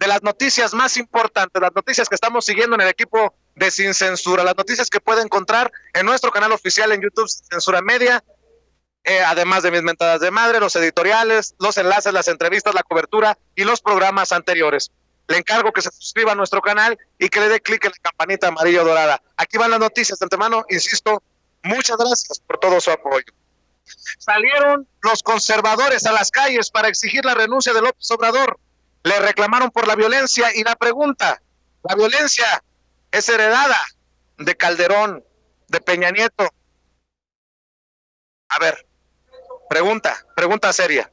de las noticias más importantes, las noticias que estamos siguiendo en el equipo de Sin Censura, las noticias que puede encontrar en nuestro canal oficial en YouTube, Censura Media, además de mis mentadas de madre, los editoriales, los enlaces, las entrevistas, la cobertura y los programas anteriores. Le encargo que se suscriba a nuestro canal y que le dé clic en la campanita amarilla o dorada. Aquí van las noticias de antemano, insisto, muchas gracias por todo su apoyo. Salieron los conservadores a las calles para exigir la renuncia de López Obrador. Le reclamaron por la violencia y la pregunta, ¿la violencia es heredada de Calderón, de Peña Nieto? A ver, pregunta seria.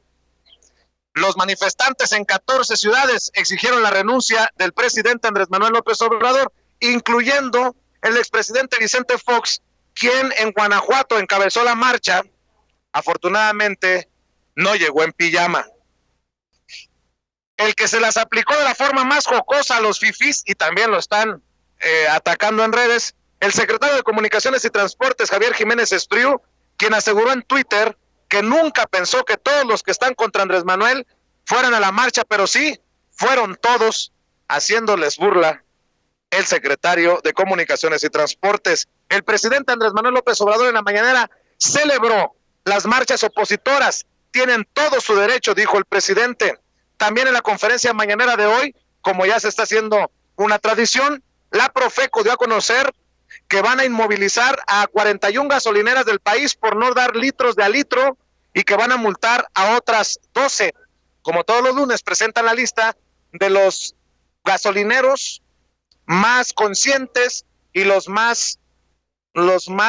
Los manifestantes en 14 ciudades exigieron la renuncia del presidente Andrés Manuel López Obrador, incluyendo el expresidente Vicente Fox, quien en Guanajuato encabezó la marcha. Afortunadamente, no llegó en pijama. El que se las aplicó de la forma más jocosa a los fifís, y también lo están atacando en redes, el secretario de Comunicaciones y Transportes, Javier Jiménez Espriu, quien aseguró en Twitter que nunca pensó que todos los que están contra Andrés Manuel fueran a la marcha, pero sí, fueron todos, haciéndoles burla el secretario de Comunicaciones y Transportes. El presidente Andrés Manuel López Obrador en la mañanera celebró las marchas opositoras, tienen todo su derecho, dijo el presidente. También en la conferencia mañanera de hoy, como ya se está haciendo una tradición, la Profeco dio a conocer que van a inmovilizar a 41 gasolineras del país por no dar litros de a litro y que van a multar a otras 12. Como todos los lunes, presentan la lista de los gasolineros más conscientes y los más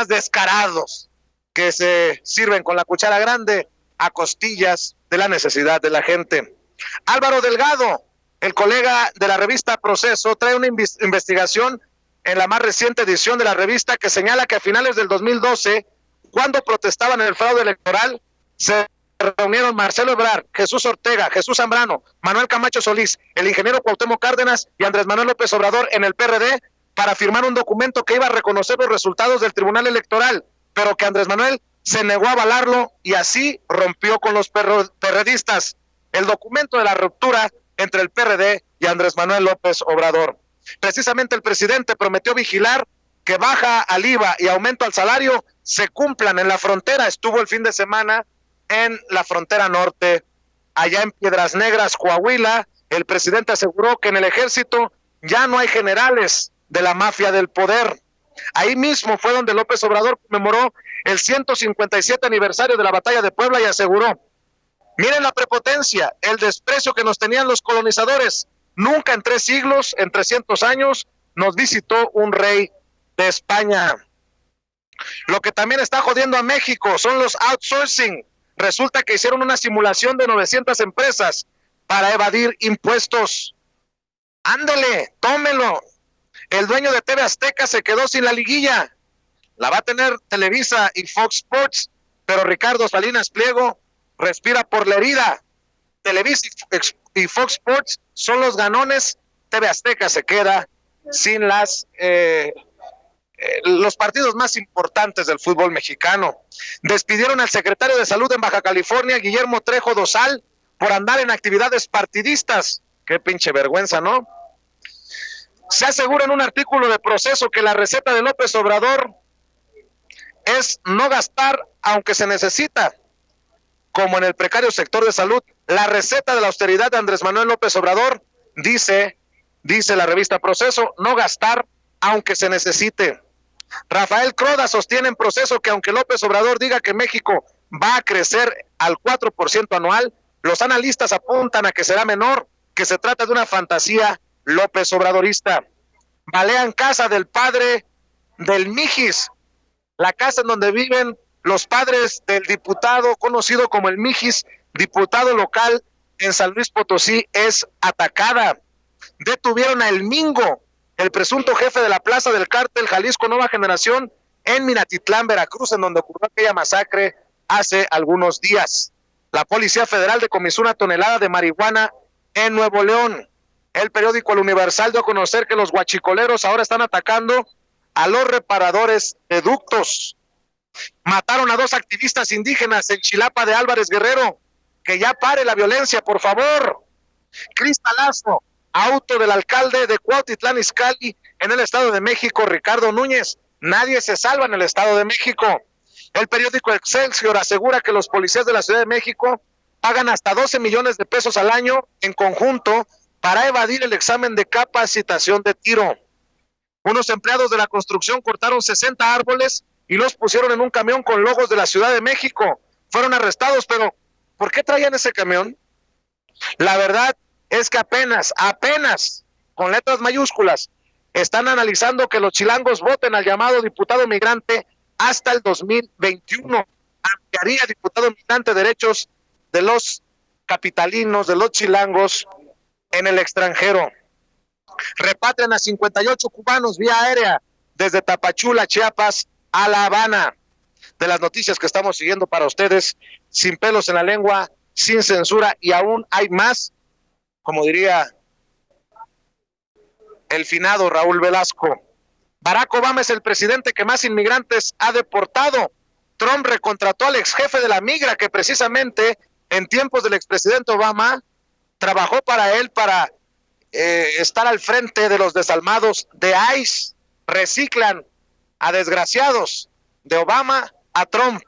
descarados que se sirven con la cuchara grande a costillas de la necesidad de la gente. Álvaro Delgado, el colega de la revista Proceso, trae una investigación en la más reciente edición de la revista que señala que a finales del 2012, cuando protestaban en el fraude electoral, se reunieron Marcelo Ebrard, Jesús Ortega, Jesús Zambrano, Manuel Camacho Solís, el ingeniero Cuauhtémoc Cárdenas y Andrés Manuel López Obrador en el PRD para firmar un documento que iba a reconocer los resultados del Tribunal Electoral, pero que Andrés Manuel se negó a avalarlo y así rompió con los perredistas. El documento de la ruptura entre el PRD y Andrés Manuel López Obrador. Precisamente el presidente prometió vigilar que baja al IVA y aumento al salario se cumplan en la frontera. Estuvo el fin de semana en la frontera norte, allá en Piedras Negras, Coahuila. El presidente aseguró que en el ejército ya no hay generales de la mafia del poder. Ahí mismo fue donde López Obrador conmemoró el 157 aniversario de la batalla de Puebla y aseguró: miren la prepotencia, el desprecio que nos tenían los colonizadores. Nunca en 3 siglos, en 300 años, nos visitó un rey de España. Lo que también está jodiendo a México son los outsourcing. Resulta que hicieron una simulación de 900 empresas para evadir impuestos. Ándele, tómelo. El dueño de TV Azteca se quedó sin la liguilla. La va a tener Televisa y Fox Sports, pero Ricardo Salinas Pliego respira por la herida. Televisa y Fox Sports son los ganones. TV Azteca se queda sin los partidos más importantes del fútbol mexicano. Despidieron al secretario de Salud en Baja California, Guillermo Trejo Dosal, por andar en actividades partidistas. Qué pinche vergüenza, ¿no? Se asegura en un artículo de Proceso que la receta de López Obrador es no gastar aunque se necesita, como en el precario sector de salud. La receta de la austeridad de Andrés Manuel López Obrador, dice la revista Proceso, no gastar aunque se necesite. Rafael Croda sostiene en Proceso que aunque López Obrador diga que México va a crecer al 4% anual, los analistas apuntan a que será menor, que se trata de una fantasía López Obradorista. Balean casa del padre del Mijis, la casa en donde viven los padres del diputado conocido como el Mijis, diputado local en San Luis Potosí, es atacada. Detuvieron a El Mingo, el presunto jefe de la plaza del cártel Jalisco Nueva Generación en Minatitlán, Veracruz, en donde ocurrió aquella masacre hace algunos días. La Policía Federal decomisó 1 tonelada de marihuana en Nuevo León. El periódico El Universal dio a conocer que los guachicoleros ahora están atacando a los reparadores de ductos. Mataron a 2 activistas indígenas en Chilapa de Álvarez Guerrero. Que ya pare la violencia, por favor. Crista Lazo, auto del alcalde de Cuautitlán Izcalli en el Estado de México, Ricardo Núñez. Nadie se salva en el Estado de México. El periódico Excelsior asegura que los policías de la Ciudad de México pagan hasta 12 millones de pesos al año en conjunto para evadir el examen de capacitación de tiro. Unos empleados de la construcción cortaron 60 árboles y los pusieron en un camión con logos de la Ciudad de México. Fueron arrestados, pero ¿por qué traían ese camión? La verdad es que apenas, con letras mayúsculas, están analizando que los chilangos voten al llamado diputado migrante hasta el 2021. Ampliaría diputado migrante derechos de los capitalinos, de los chilangos en el extranjero. Repatrian a 58 cubanos vía aérea desde Tapachula, Chiapas, a La Habana. De las noticias que estamos siguiendo para ustedes, sin pelos en la lengua, sin censura, y aún hay más, como diría el finado Raúl Velasco. Barack Obama es el presidente que más inmigrantes ha deportado. Trump recontrató al ex jefe de la migra, que precisamente en tiempos del expresidente Obama trabajó para él para estar al frente de los desalmados de ICE. Reciclan a desgraciados de Obama a Trump.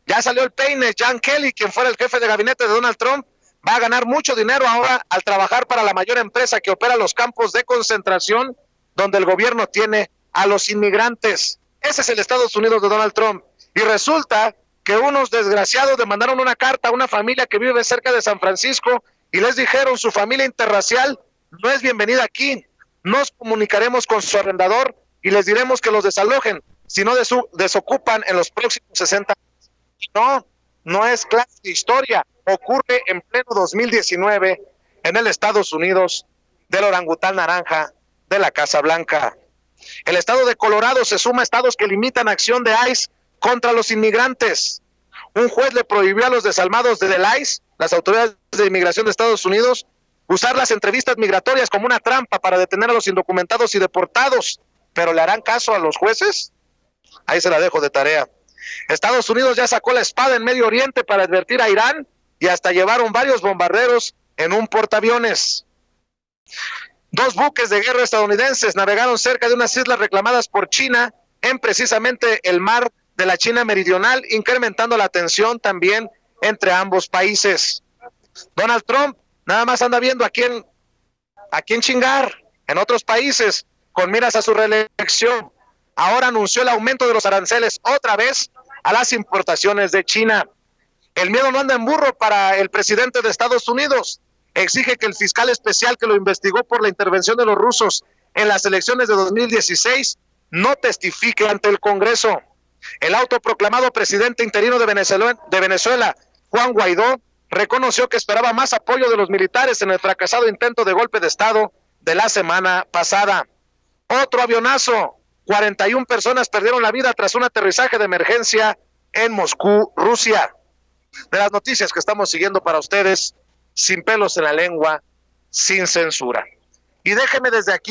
Ya salió el peine. John Kelly, quien fuera el jefe de gabinete de Donald Trump, va a ganar mucho dinero ahora al trabajar para la mayor empresa que opera los campos de concentración donde el gobierno tiene a los inmigrantes. Ese es el Estados Unidos de Donald Trump. Y resulta que unos desgraciados le mandaron una carta a una familia que vive cerca de San Francisco y les dijeron: su familia interracial no es bienvenida aquí. Nos comunicaremos con su arrendador y les diremos que los desalojen si no desocupan en los próximos 60 años. No es clase de historia. Ocurre en pleno 2019 en el Estados Unidos del orangután naranja de la Casa Blanca. El estado de Colorado se suma a estados que limitan acción de ICE contra los inmigrantes. Un juez le prohibió a los desalmados del ICE, las autoridades de inmigración de Estados Unidos, usar las entrevistas migratorias como una trampa para detener a los indocumentados y deportados. ¿Pero le harán caso a los jueces? Ahí se la dejo de tarea. Estados Unidos ya sacó la espada en Medio Oriente para advertir a Irán y hasta llevaron varios bombarderos en un portaaviones. 2 buques de guerra estadounidenses navegaron cerca de unas islas reclamadas por China en precisamente el mar de la China meridional, incrementando la tensión también entre ambos países. Donald Trump nada más anda viendo a quién chingar en otros países con miras a su reelección. Ahora anunció el aumento de los aranceles otra vez a las importaciones de China. El miedo no anda en burro para el presidente de Estados Unidos. Exige que el fiscal especial que lo investigó por la intervención de los rusos en las elecciones de 2016 no testifique ante el Congreso. El autoproclamado presidente interino de Venezuela, Juan Guaidó, reconoció que esperaba más apoyo de los militares en el fracasado intento de golpe de Estado de la semana pasada. Otro avionazo. 41 personas perdieron la vida tras un aterrizaje de emergencia en Moscú, Rusia. De las noticias que estamos siguiendo para ustedes, sin pelos en la lengua, sin censura. Y déjeme desde aquí